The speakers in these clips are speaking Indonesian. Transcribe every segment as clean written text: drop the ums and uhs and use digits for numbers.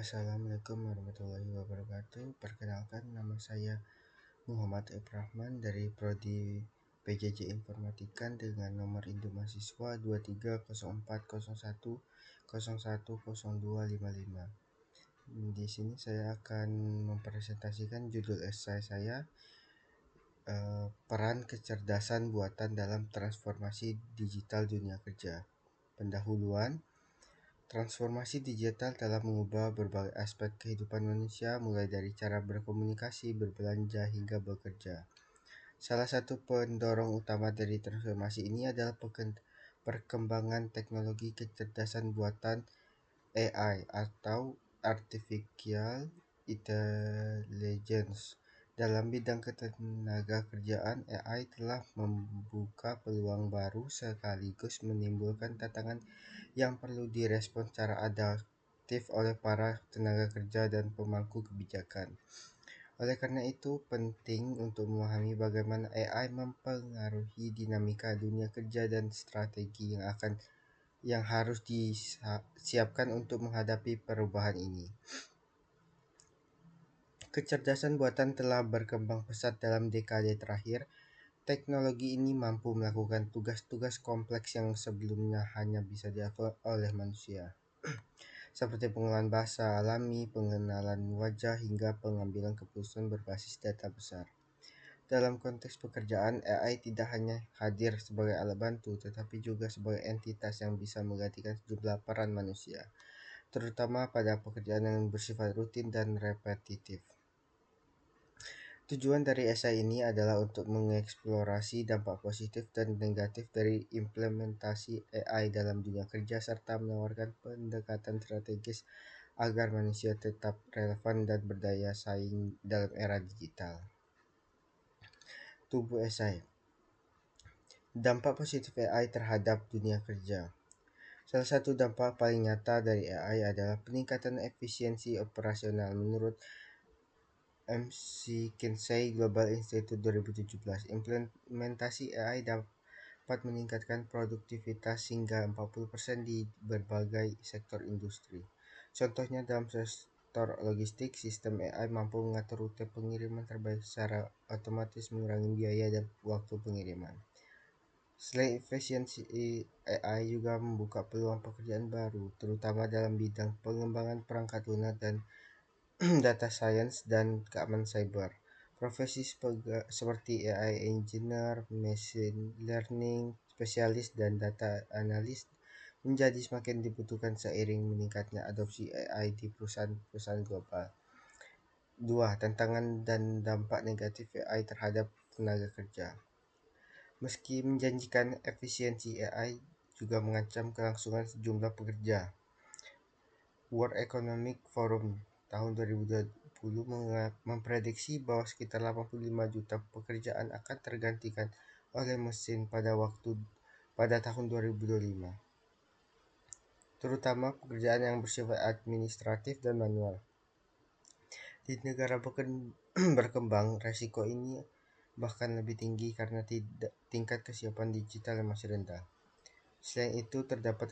Assalamualaikum warahmatullahi wabarakatuh. Perkenalkan, nama saya Muhammad Ibrahman dari Prodi PJJ Informatika dengan nomor induk mahasiswa 230401010255. Di sini saya akan mempresentasikan judul esai saya, peran kecerdasan buatan dalam transformasi digital dunia kerja. Pendahuluan. Transformasi digital telah mengubah berbagai aspek kehidupan manusia, mulai dari cara berkomunikasi, berbelanja, hingga bekerja. Salah satu pendorong utama dari transformasi ini adalah perkembangan teknologi kecerdasan buatan AI atau Artificial Intelligence. Dalam bidang ketenaga kerjaan, AI telah membuka peluang baru sekaligus menimbulkan tantangan yang perlu direspon secara adaptif oleh para tenaga kerja dan pemangku kebijakan. Oleh karena itu, penting untuk memahami bagaimana AI mempengaruhi dinamika dunia kerja dan strategi yang harus disiapkan untuk menghadapi perubahan ini. Kecerdasan buatan telah berkembang pesat dalam dekade terakhir. Teknologi ini mampu melakukan tugas-tugas kompleks yang sebelumnya hanya bisa dilakukan oleh manusia, seperti pengolahan bahasa alami, pengenalan wajah, hingga pengambilan keputusan berbasis data besar. Dalam konteks pekerjaan, AI tidak hanya hadir sebagai alat bantu, tetapi juga sebagai entitas yang bisa menggantikan sejumlah peran manusia, terutama pada pekerjaan yang bersifat rutin dan repetitif. Tujuan dari esai ini adalah untuk mengeksplorasi dampak positif dan negatif dari implementasi AI dalam dunia kerja, serta menawarkan pendekatan strategis agar manusia tetap relevan dan berdaya saing dalam era digital. Tubuh esai. Dampak positif AI terhadap dunia kerja. Salah satu dampak paling nyata dari AI adalah peningkatan efisiensi operasional. Menurut McKinsey Global Institute 2017, implementasi AI dapat meningkatkan produktivitas hingga 40% di berbagai sektor industri. Contohnya dalam sektor logistik, sistem AI mampu mengatur rute pengiriman terbaik secara otomatis, mengurangi biaya dan waktu pengiriman. Selain efisiensi, AI juga membuka peluang pekerjaan baru, terutama dalam bidang pengembangan perangkat lunak dan data science dan keamanan cyber. Profesi seperti AI engineer, machine learning spesialis, dan data analis menjadi semakin dibutuhkan seiring meningkatnya adopsi AI di perusahaan-perusahaan global. 2. Tantangan dan dampak negatif AI terhadap tenaga kerja. Meski menjanjikan efisiensi, AI juga mengancam kelangsungan sejumlah pekerja. World Economic Forum tahun 2020 memprediksi bahwa sekitar 85 juta pekerjaan akan tergantikan oleh mesin pada tahun 2025, terutama pekerjaan yang bersifat administratif dan manual. Di negara berkembang, resiko ini bahkan lebih tinggi karena tingkat kesiapan digital yang masih rendah. Selain itu, terdapat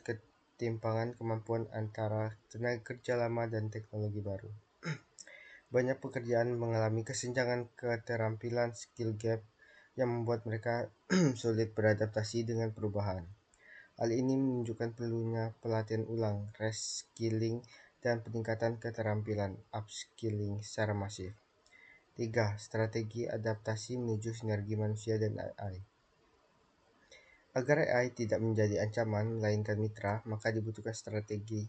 ketimpangan kemampuan antara tenaga kerja lama dan teknologi baru. Banyak pekerjaan mengalami kesenjangan keterampilan skill gap yang membuat mereka sulit beradaptasi dengan perubahan. Hal ini menunjukkan perlunya pelatihan ulang, reskilling, dan peningkatan keterampilan, upskilling, secara masif. 3. Strategi adaptasi menuju sinergi manusia dan AI. Agar AI tidak menjadi ancaman, melainkan mitra, maka dibutuhkan strategi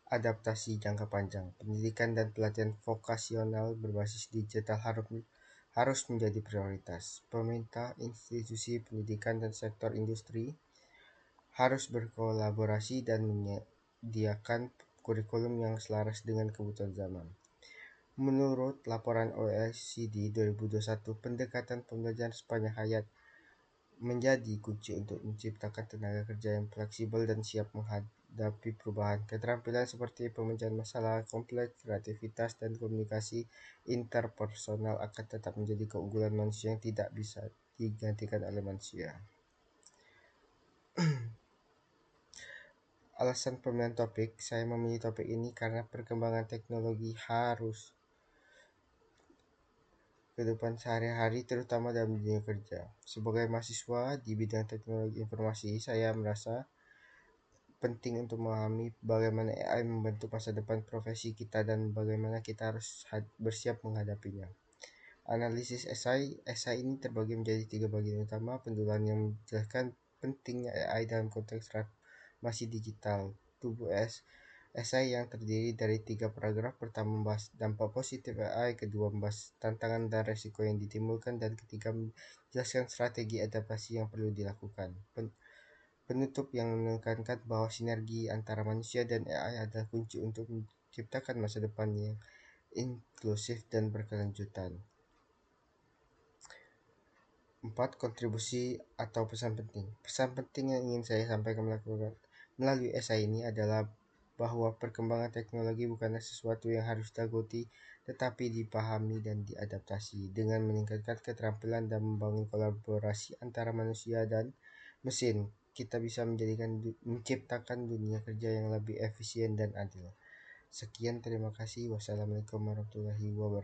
adaptasi jangka panjang. Pendidikan dan pelatihan vokasional berbasis digital harus menjadi prioritas. Pemerintah, institusi pendidikan, dan sektor industri harus berkolaborasi dan menyediakan kurikulum yang selaras dengan kebutuhan zaman. Menurut laporan OECD 2021, pendekatan pembelajaran sepanjang hayat menjadi kunci untuk menciptakan tenaga kerja yang fleksibel dan siap menghadapi perubahan. Keterampilan seperti pemecahan masalah kompleks, kreativitas, dan komunikasi interpersonal akan tetap menjadi keunggulan manusia yang tidak bisa digantikan oleh manusia. Alasan pemilihan topik, saya memilih topik ini karena perkembangan teknologi harus kehidupan sehari-hari terutama dalam dunia kerja. Sebagai mahasiswa di bidang teknologi informasi, saya merasa penting untuk memahami bagaimana AI membentuk masa depan profesi kita dan bagaimana kita harus bersiap menghadapinya. Analisis esai ini terbagi menjadi 3 bagian utama: penduluan yang menjelaskan pentingnya AI dalam konteks transformasi digital. Tubuh esai yang terdiri dari 3 paragraf. Pertama membahas dampak positif AI, kedua membahas tantangan dan resiko yang ditimbulkan, dan ketiga menjelaskan strategi adaptasi yang perlu dilakukan. Penutup yang menekankan bahwa sinergi antara manusia dan AI adalah kunci untuk menciptakan masa depan yang inklusif dan berkelanjutan. 4. Kontribusi atau pesan penting. Pesan penting yang ingin saya sampaikan melalui esai ini adalah bahwa perkembangan teknologi bukanlah sesuatu yang harus ditakuti, tetapi dipahami dan diadaptasi. Dengan meningkatkan keterampilan dan membangun kolaborasi antara manusia dan mesin, kita bisa menciptakan dunia kerja yang lebih efisien dan adil. Sekian, terima kasih. Wassalamualaikum warahmatullahi wabarakatuh.